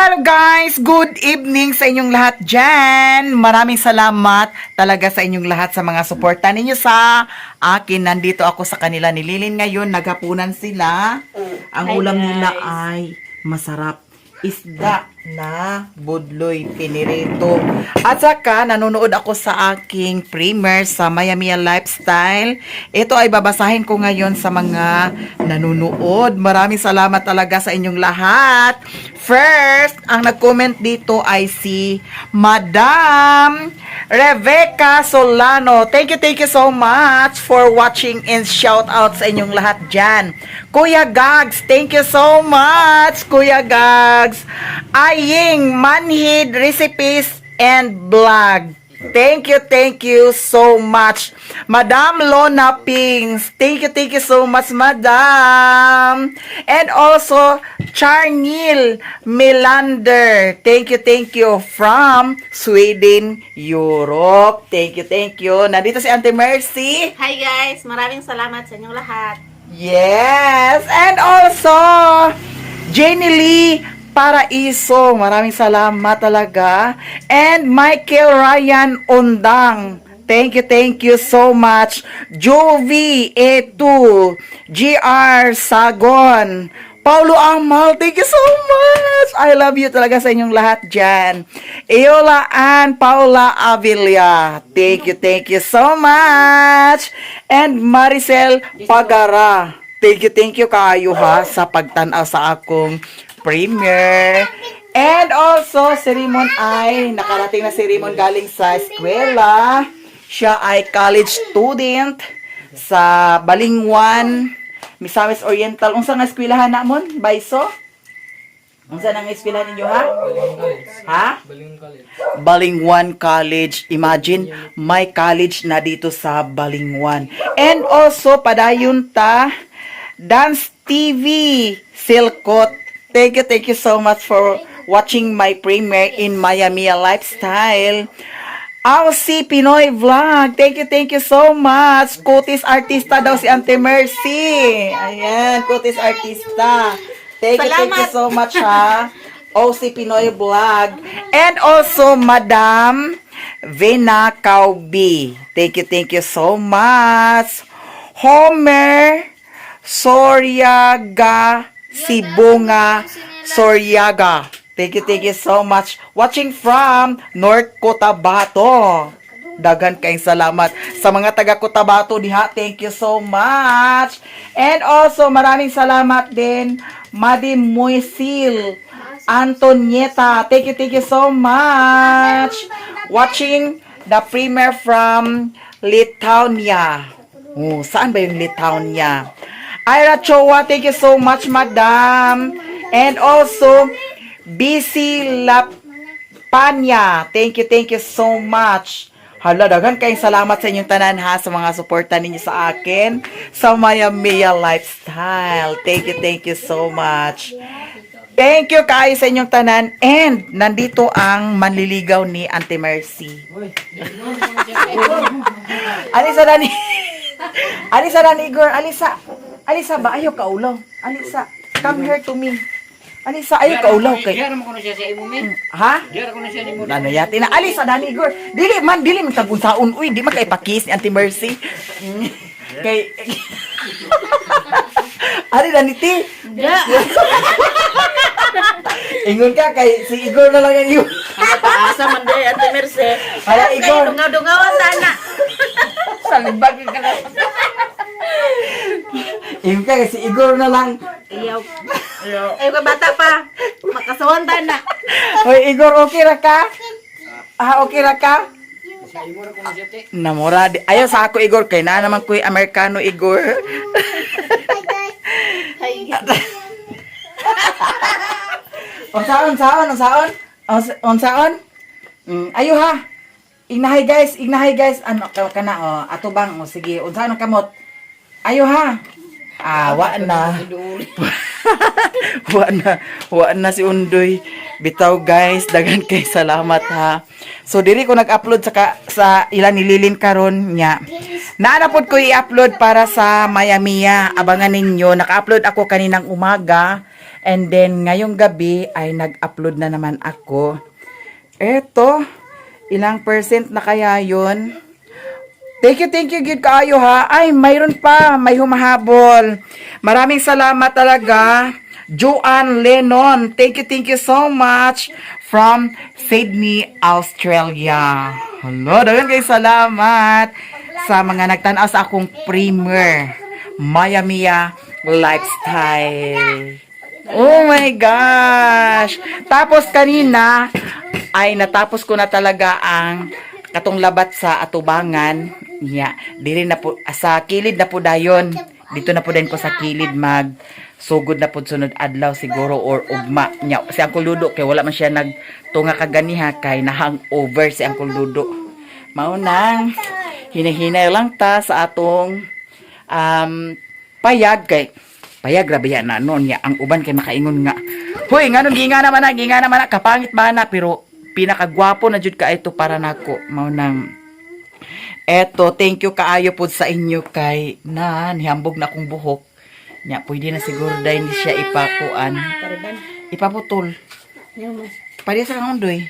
Hello guys! Good evening sa inyong lahat dyan! Maraming salamat talaga sa inyong lahat sa mga suporta ninyo sa akin. Nandito ako sa kanila ni Lilin ngayon. Naghapunan sila. Ang Hi, ulam nila guys. ay masarap. Isda na budloy pinirito. At saka nanonood ako sa aking premiere sa Miami Lifestyle. Ito ay babasahin ko ngayon sa mga nanonood. Maraming salamat talaga sa inyong lahat. First, ang nag-comment dito ay si Madam Rebecca Solano. Thank you so much for watching and shout out sa inyong lahat dyan. Kuya Gags, thank you so much, Kuya Gags. Aying Manhid Recipes and Blog. Thank you so much. Madam Lona Pings, thank you so much, Madam. And also, Charnil Melander, thank you from Sweden, Europe. Thank you. Nandito si Auntie Mercy. Hi guys, maraming salamat sa inyong lahat. Yes, and also, Jenny Lee Paraiso, maraming salamat talaga. And Michael Ryan Ondang, thank you so much. Jovi Etu, GR Sagon, Paulo Amal, thank you so much. I love you talaga sa inyong lahat dyan. Eola Ann Paula Avila, thank you so much. And Maricel Pagara, thank you kaayo ha sa pagtanaw sa akong premiere. And also, si Rimon ay nakarating na si Rimon galing sa eskwela. Siya ay college student sa Balingwan, Misamis Oriental. Unsa nga eskwelahan na mon? Bayso? Unsa nang eskwelahan ninyo ha? Ha? Balingwan College. Imagine, may college na dito sa Balingwan. And also, padayon ta, Dance TV Silkot. Thank you so much for watching my premiere in Miami Lifestyle. Aussie Pinoy Vlog. Thank you so much. Kutis Artista daw si Auntie Mercy. Ayan, Kutis Artista. Thank you so much ha. Aussie Pinoy Vlog. And also Madam Vena Kaubi. Thank you so much. Homer Soryaga Sibunga Soryaga. Thank you so much. Watching from North Cotabato. Dagan kayong salamat sa mga taga Cotabato diha. Thank you so much. And also maraming salamat din Madi Moisil Antonieta. Thank you so much. Watching the premiere from Lithuania. Oh, saan ba yung Lithuania? Ira Chowa, thank you so much, Madam. And also, BC Lapanya, thank you so much. Hala, dagan kayong salamat sa inyong tanan ha, sa mga suporta ninyo sa akin, sa Miami Lifestyle. Thank you so much. Thank you kayo sa inyong tanan. And, nandito ang manliligaw ni Auntie Mercy. Alisa na ni... Alisa na ni Igor, Alisa ba? Ayaw ka ulaw. Alisa, come here to me. Alisa, ayaw ka ulaw kay. Diyan mo na siya sa imo men. Ha? Diyan ko na siya ni mo. Ano yati na? Alisa, Dani Igor. Dili man magtagunsaon. Uy, di man kay pakis ni Auntie Mercy. Kay... Ali, Dani Ti. Ingon ka, kay si Igor na lang yan yun. Ano paasa man day Ate Merce? Hala, Igor. Dungaw-dungawan sana. Salibag ka na. Ingon ka, kay si Igor na lang. Iyaw. Ay ka bata pa. Makasuhan ta na. Hoy, Igor, okay ra ka? Ah, okay ra ka? Sa imo ra ko na siya te. Namora, ayaw sa ako, Igor. Kay na naman ko'y Amerikano, Igor. Ay, Onsaon? Ayo ha. Ignahay guys. Ano ka na ato bang sige, unsaon ang kamot? Ayo ha. Wa na. Wa na si Undoy. Bitaw guys, dagan kay salamat ha. So diri ko nag-upload sa ilan nililin karon nya. Naanapod ko i-upload para sa Miami. Abangan ninyo. Naka-upload ako kaninang umaga. And then, ngayong gabi ay nag-upload na naman ako. Eto, ilang percent na kaya yun? Thank you, good kaayo ha. Ay, mayroon pa, may humahabol. Maraming salamat talaga. Joanne Lennon, thank you so much from Sydney, Australia. Hello, dagan kayo salamat sa mga nagtanaw sa akong premiere, Maya Mia Lifestyle. Oh my gosh! Tapos kanina, ay natapos ko na talaga ang katong labat sa atubangan. Yeah, dili na po, sa kilid na po dayon. Dito na po din ko sa kilid sugod na po sunod adlaw siguro or ugma nya si Uncle Ludo kay wala man siya nagtunga kaganiha kay na-hangover si Uncle Ludo. Mao nang hinahinay lang ta sa atong payag kay payag grabe yan na noon ya ang uban kay makaingon nga huy nganon ginga naman na kapangit ba na pero pinakagwapo na jud ka ito para nako. Mao nang eto, thank you kaayo po sa inyo kay hambog na akong buhok. Nya, pwede na siguro dahil hindi siya ipakuan. Ipaputol. Pwede sa kangundoy.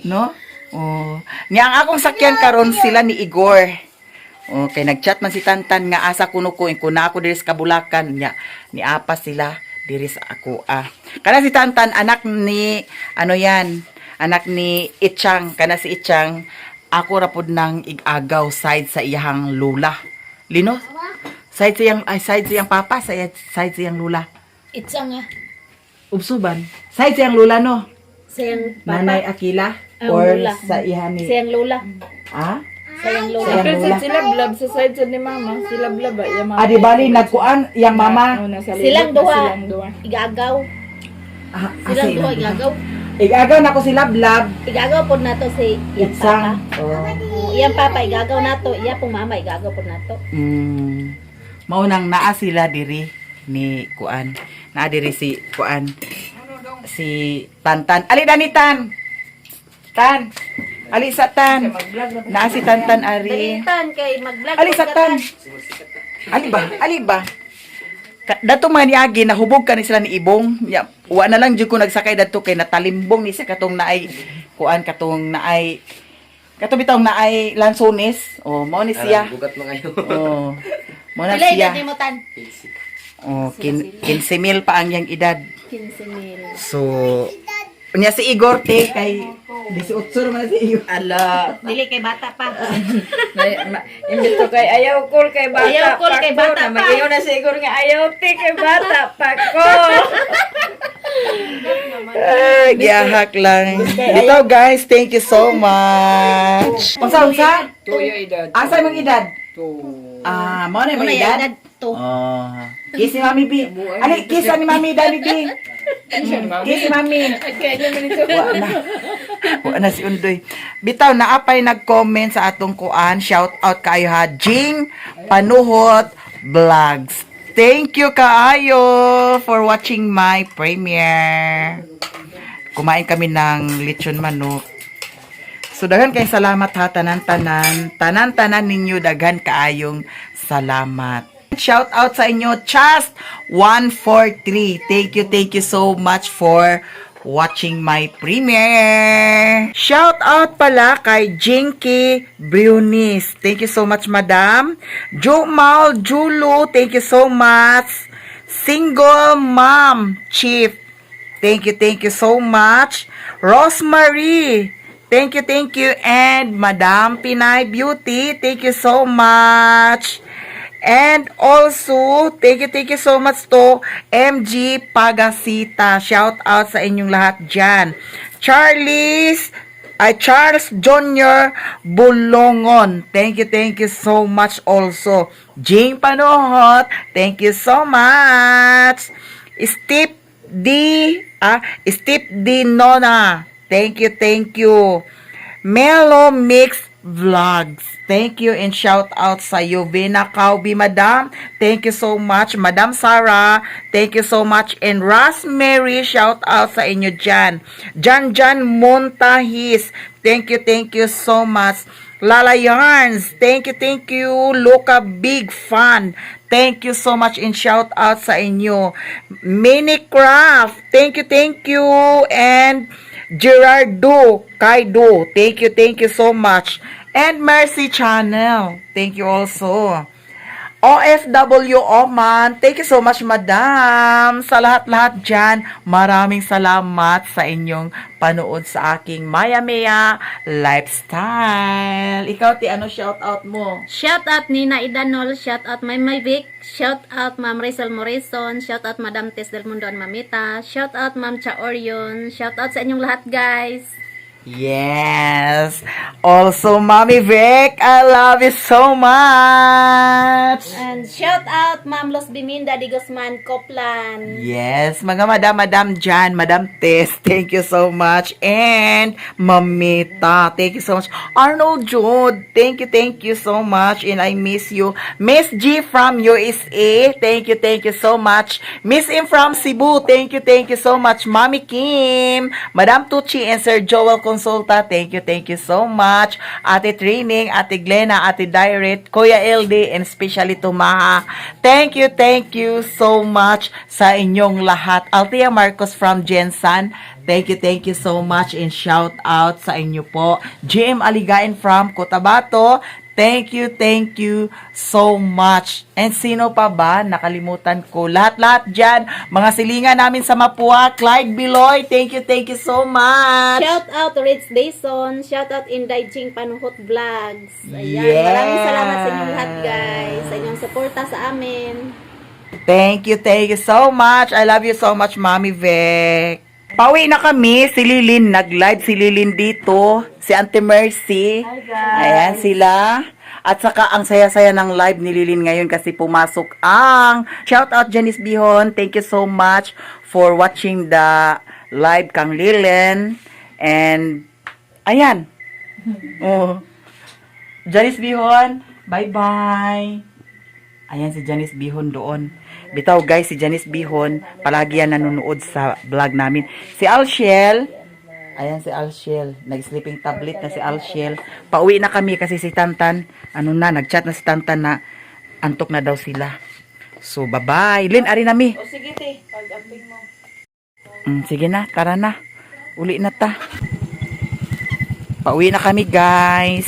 No? Oh. Nya, ang akong sakyan karon sila ni Igor. Okay, nagchat man si Tantan nga asa kuno ko na ako diri sa Kabulakan. Nya, ni apa sila diri sa ako. Kana si Tantan anak ni anak ni Ichang, kana si Ichang, ako rapod nang igagaw side sa iyang lula. Lino? Side siyang papa, side siyang lula. Itsang nga. Ubsuban. Side siyang lula no. Siyang papa. Nanay Akila Ang or lula. sa ihani. Siyang lola. Ah? Siyang lola. Siyang lula. Sila blab sa side sa ni mama. Sila blab ba? Yung mama. Di bali nagkuan yang mama. Silang duha. Igagaw. Silang duha igagaw. Igagaw na ko sila blab. Igagaw po nato si iyang papa. Itsang. Oh. Iyang papa igagaw nato, iya pong mama igagaw po nato. Maunang naa sila diri ni kuan. Naa diri si kuan. Si Tantan. Ali dani Tan. Tan. Ali sa Tan. Naa si Tantan ari. Dalitan kay mag-vlog. Ali sa Tan. Ali ba? Dato man niagi nahubog ka ni sila ni Ibong. Ya, wa na lang jud ko nagsakay dato kay natalimbong ni sa katong naay kuan katong naay katong bitong naay lansones. Oh, mao ni siya. Bugat mo ngayon. Oh. Mao na Pila siya. edad nimo tan? Oh, 15,000 pa ang yang edad. 15,000. So, niya si Igor te kay 18 man si Igor. Ala. Dili kay bata pa. Imbito kay ayaw cool kay bata. Ayaw cool kay bata pa. Mag-iyo na siguro nga ayaw ti kay bata pa ko. Giyahak lang. Ito guys, thank you so much. Unsa? Tuyo edad. Asa mong edad? Mo na Una mong ya edad? edad to. Oh. Kiss ni Mami B. Ani, kiss ni Mami Daddy B. Kiss ni Mami. Wa na si Undoy. Bitaw naapay nag-comment sa atong kuan. Shout out kaayo ha. Jing Panuhot Vlogs. Thank you kaayo for watching my premiere. Kumain kami ng lechon manok. So daghan kay salamat ha tanan-tanan ninyo daghan kaayong salamat. Shout out sa inyo Chast 143. Thank you so much for watching my premiere. Shout out pala kay Jinky Brunis. Thank you so much madam. Jumal Julu, thank you so much. Single Mom Chief. Thank you so much. Rosemary. Thank you. And Madam Pinay Beauty, thank you so much. And also, thank you so much to MG Pagasita. Shout out sa inyong lahat dyan. Charles Jr. Bulongon. Thank you so much also. Jing Panohot, thank you so much. Steve D. Nona. Thank you. Melo Mix Vlogs. Thank you and shout out sa Yovena Kaubi, Madam. Thank you so much. Madam Sarah, thank you so much. And Rosemary, shout out sa inyo dyan. Jan Montahis, thank you so much. Lala Yarns, thank you, Luca Big Fan. Thank you so much and shout out sa inyo. Minicraft, thank you. And Gerardo, Kaido, thank you so much. And Mercy Channel, thank you also. OFW Oman, thank you so much, madam. Sa lahat-lahat dyan, maraming salamat sa inyong panood sa aking Maya Maya lifestyle. Ikaw, ano shout out mo? Shout out Nina Idanol, shout out May Vic, shout out Ma'am Rizal Morrison, shout out Madam Tess Del Mundo and Mamita, shout out Ma'am Cha Orion, shout out sa inyong lahat guys. Yes. Also, Mommy Vic, I love you so much. And shout out Ma'am Los Biminda Di Guzman Coplan. Yes, mga madam dyan, Madam Tess, thank you so much. And Mamita, thank you so much. Arnold Jude, thank you so much. And I miss you. Miss G from USA, thank you so much. Miss M from Cebu, thank you so much. Mommy Kim, Madam Tucci and Sir Joel Consulta, thank you so much. Ate Training, Ate Glenna, Ate Direct, Kuya LD, and especially to Maha. Thank you so much sa inyong lahat. Althea Marcos from Jensan, thank you so much and shout out sa inyo po. GM Aligain from Cotabato, thank you so much. And sino pa ba? Nakalimutan ko. Lahat-lahat dyan. Mga silingan namin sa Mapua. Clyde Biloy, thank you so much. Shout out Rich Dayson, shout out Inday Ching Panuhot Vlogs. Ayan, Yes. maraming salamat sa inyong lahat guys, sa inyong suporta sa amin. Thank you so much. I love you so much, Mommy Vic. Pauwi na kami. Si Lilin, nag-live si Lilin dito. Si Auntie Mercy. Hi guys. Ayan sila. At saka ang saya-saya ng live ni Lilin ngayon kasi pumasok ang shout out Janice Bihon. Thank you so much for watching the live kang Lilin. And ayan. Oh. Janice Bihon, bye-bye. Ayan si Janice Bihon doon. Bitaw guys, si Janice Bihon, palagi yan nanonood sa vlog namin. Si Alshel, ayan si Alshel, nag-sleeping tablet na si Alshel. Pauwi na kami kasi si Tantan, nag-chat na si Tantan na antok na daw sila. So, bye-bye. Lin, ari nami. O sige te, pag-amping mo. Sige na, tara na. Uli na ta. Pauwi na kami guys.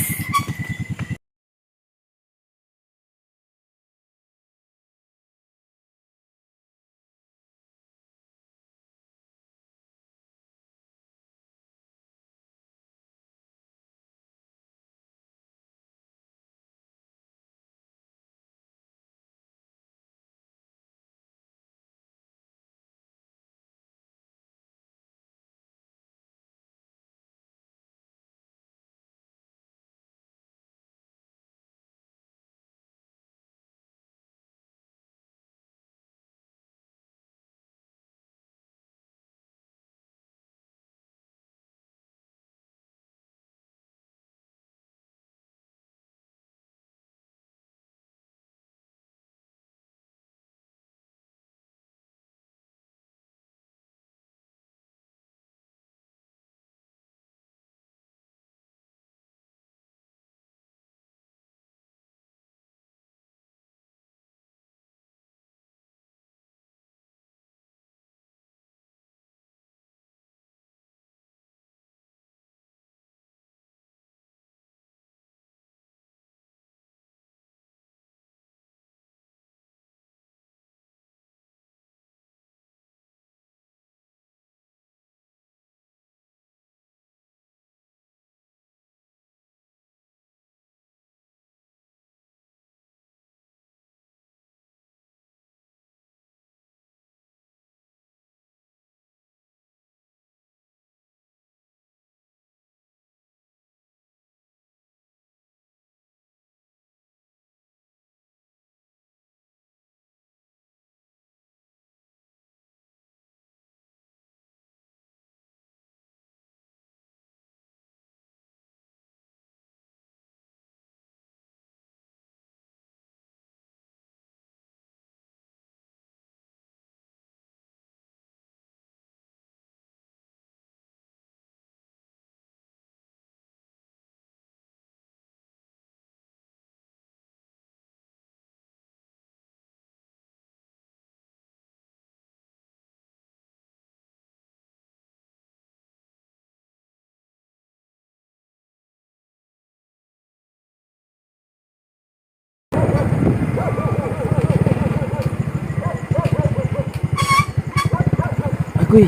Agoy.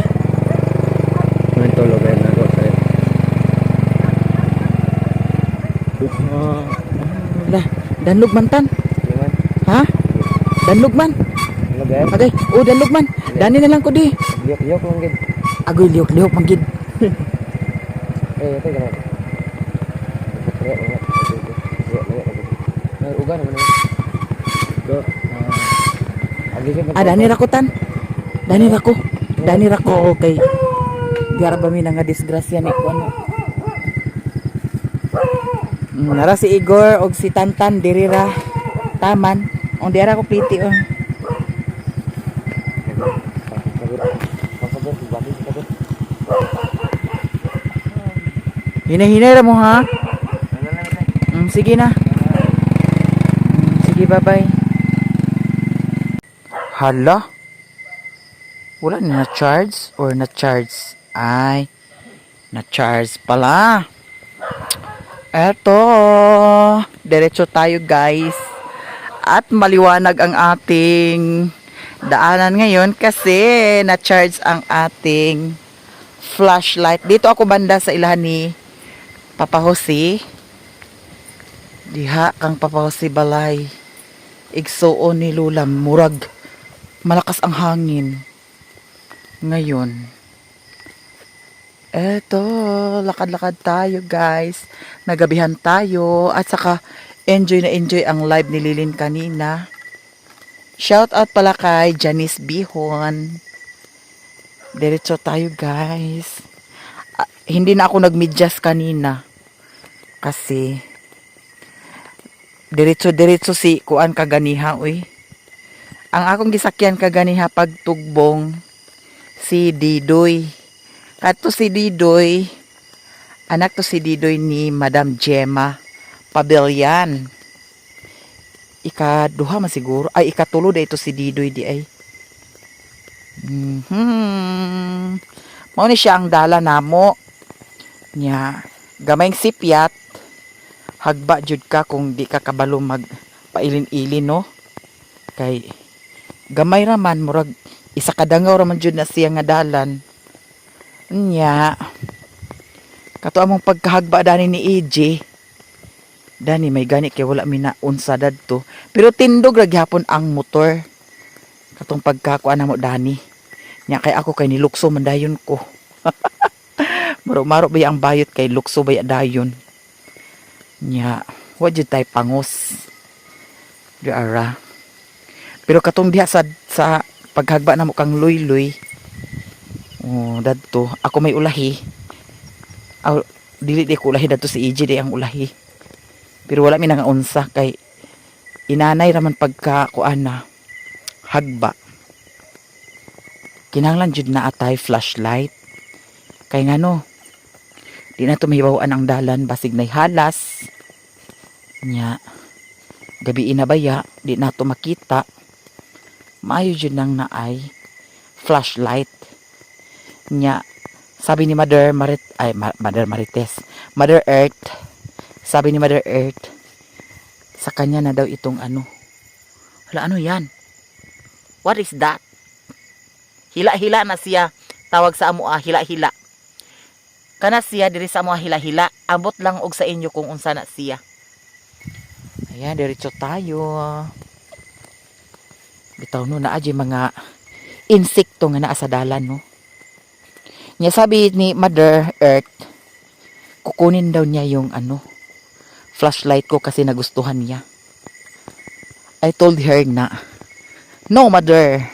Mentolo kayo na ako sa'yo. Lah, danlog man tan. Yaman. Ha? Danlog man. Ano ba yan? Agay, oh danlog man. Dani na lang ko di. Liyok-liyok lang gid. Agoy liok-liok manggid. Ito ka na. Kaya mga. Ay, uga naman naman. Go. Dani ra ko tan. Dani ra ko. Dani ra ko okay. Biar ba mi nga disgrasya ni ko ano. Nara si Igor og si Tantan diri ra taman. On dira ko pliti on. Hinay-hinay ra mo ha. Sige na. Sige, bye-bye. Hala? Wala na na-charge or na-charge? Ay, na-charge pala. Eto. Diretso tayo guys. At maliwanag ang ating daanan ngayon kasi na-charge ang ating flashlight. Dito ako banda sa ilahan ni Papa Jose. Diha kang Papa Jose balay. Igsuon ni Lula murag malakas ang hangin. Ngayon. Eto, lakad-lakad tayo guys. Nagabihan tayo at saka enjoy na enjoy ang live ni Lilin kanina. Shout out pala kay Janice Bihon. Diretso tayo guys. Hindi na ako nagmedyas kanina. Kasi diretso si kuan kaganiha uy. Ang akong gisakyan kaganiha pagtugbong si Didoy. Kato si Didoy, anak to si Didoy ni Madam Gemma Pabelyan. Ikaduha man siguro. Ay, ikatulo da ito si Didoy di ay. Mao ni siya ang dala namo. Nya, gamayng sipyat. Hagba jud ka kung di ka kabalo magpailin-ilin no. Kay gamay raman murag isa kadangaw raman jud na siya nga dalan. Nya, kato among pagkahagba dani ni EJ. Dani may gani kay wala mina unsa dadto. Pero tindog ra gyapon ang motor. Katong pagkakuan namo dani. Nya kay ako kay nilukso man dayon ko. Maro-maro ba ang bayot kay lukso ba dayon. Nya, wa jud tay pangos. Diara. Pero katong diha sa paghagba namo kang luy-luy. Oh, dadto ako may ulahi. Dili di ko ulahi dadto si EJ di ang ulahi. Pero wala mi nga unsa kay inanay raman pagka kuan na hagba. Kinahanglan jud na atay flashlight. Kay ngano di na to mahibaw-an ang dalan basig nay halas. Nya gabi na baya di na to makita. Maayo jud nang naay flashlight. Nya sabi ni Mother Earth, sabi ni Mother Earth, sa kanya na daw itong ano. Hala, ano yan? What is that? Hila-hila na siya. Tawag sa amo hila-hila. Kana siya diri sa amo hila-hila. Ambot lang og sa inyo kung unsa na siya. Ayan, diretso tayo. Bitaw no na aji mga insekto nga naa sa dalan no. Nya sabi ni Mother Earth, kukunin daw niya yung flashlight ko kasi nagustuhan niya. I told her na, no Mother,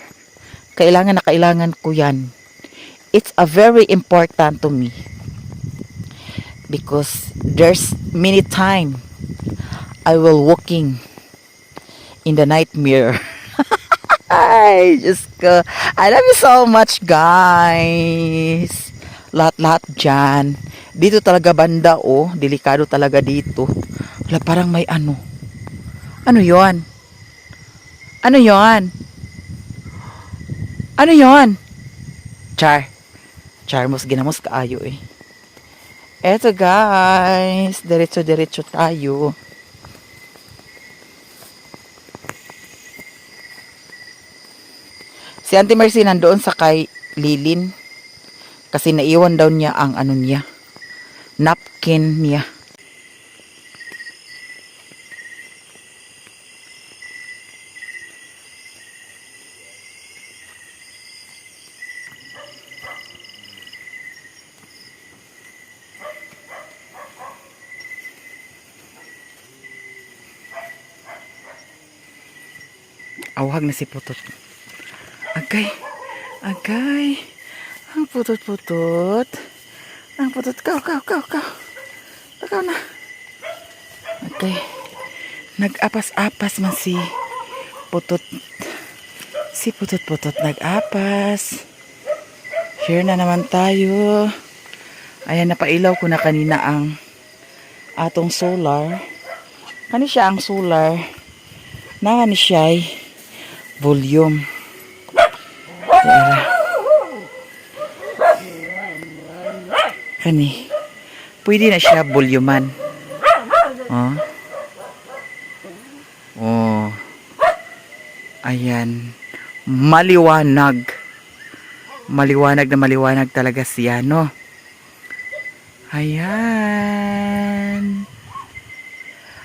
kailangan na kailangan ko yan. It's a very important to me. Because there's many time I will walking in the nightmare. Ay, Diyos ko. I love you so much, guys. Lahat-lahat dyan. Dito talaga banda, oh. Delikado talaga dito. Wala, parang may ano. Ano yon? Ano yon? Ano yon? Char, mas ginamos kaayo, eh. Eto, guys. Diretso-diretso tayo. Si Auntie Mercy nandoon sa kay lilin. Kasi naiwan daw niya ang ano niya, napkin niya. Awag na si Putot. Agay. Agay. Ang putot-putot. Ang putot. Kaw. Takaw na. Agay. Nag-apas-apas man si Putot. Si Putot-putot nag-apas. Share na naman tayo. Ayan, napailaw ko na kanina ang atong solar. Kani siya ang solar. Nanga ni siya ay volume. Kani. Pwede na siya voluman. Oh. Oh. Ayan. Maliwanag. Maliwanag na maliwanag talaga siya, no? Ayan.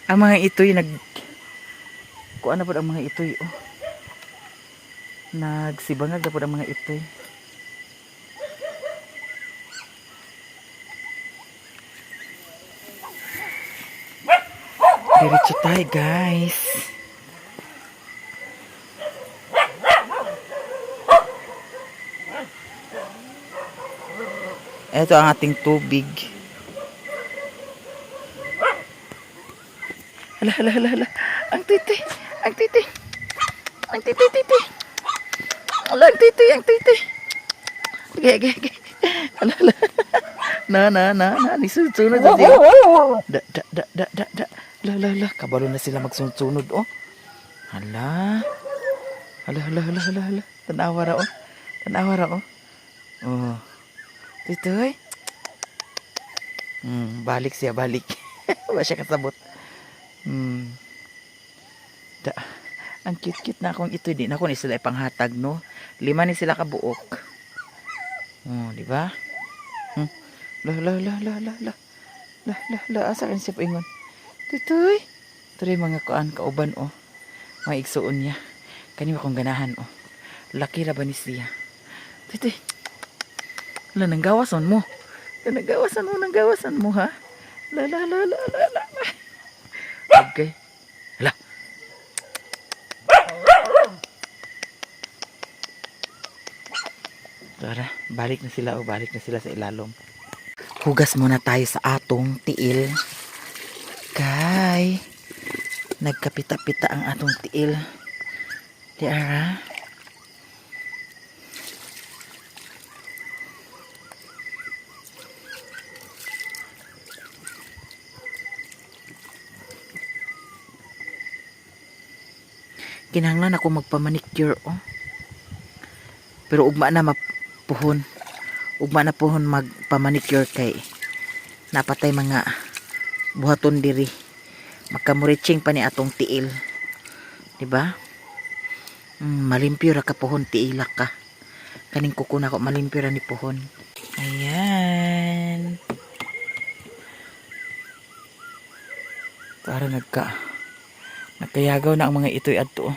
Ang mga ito'y kuan na po ang mga ito'y, oh. Nagsibangag na po ang mga ito'y. Diretso tayo, guys. Ito ang ating tubig. Hala. Ang titi. Hala, ang titi. Gege. Hala. Na. Nisunod na siya. Da. La. Kabalo na sila magsunod, oh. Hala. Tanawa ra, oh. Oh. Titoy. Balik. Wala siya kasabot. Ang cute na akong ito. Di na ako ni sila ipanghatag, no? 5 ni sila kabuok. Oh, di ba? La. Asa kan siya paingon? Titoy. Tuloy mga kauban, oh. Mga igsuon niya. Kanima kong ganahan, oh. Laki ra ba ni siya? Titoy. Wala, nang gawasan mo. Nanggawasan mo, ha? La. Okay. Hala. Tara, balik na sila sa ilalom. Hugas muna tayo sa atong tiil. Kay, nagkapita-pita ang atong tiil. Diara. Kinahanglan ako magpamanicure, oh. Pero ugma na mapuhon. Ugma na puhon magpamanicure kay napatay mga buhaton diri. Makamuritsing pa ni atong tiil. Diba? Malimpyo ra ka puhon, tiilak ka. Kaning kuko na ko malimpyo ra ni puhon. Ayan. Para nagkayagaw na ang mga ito'y adto.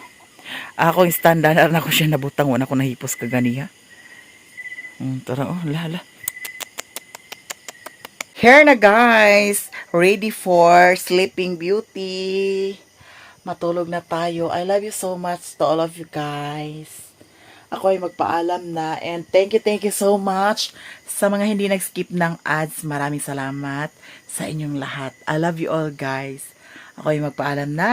Ako yung standard na ko siya nabutang wala ko nahipos kaganiya. Tara, oh, lala. Here na, guys. Ready for Sleeping Beauty. Matulog na tayo. I love you so much to all of you guys. Ako ay magpaalam na. And thank you so much sa mga hindi nag-skip ng ads. Maraming salamat sa inyong lahat. I love you all, guys. Ako ay magpaalam na.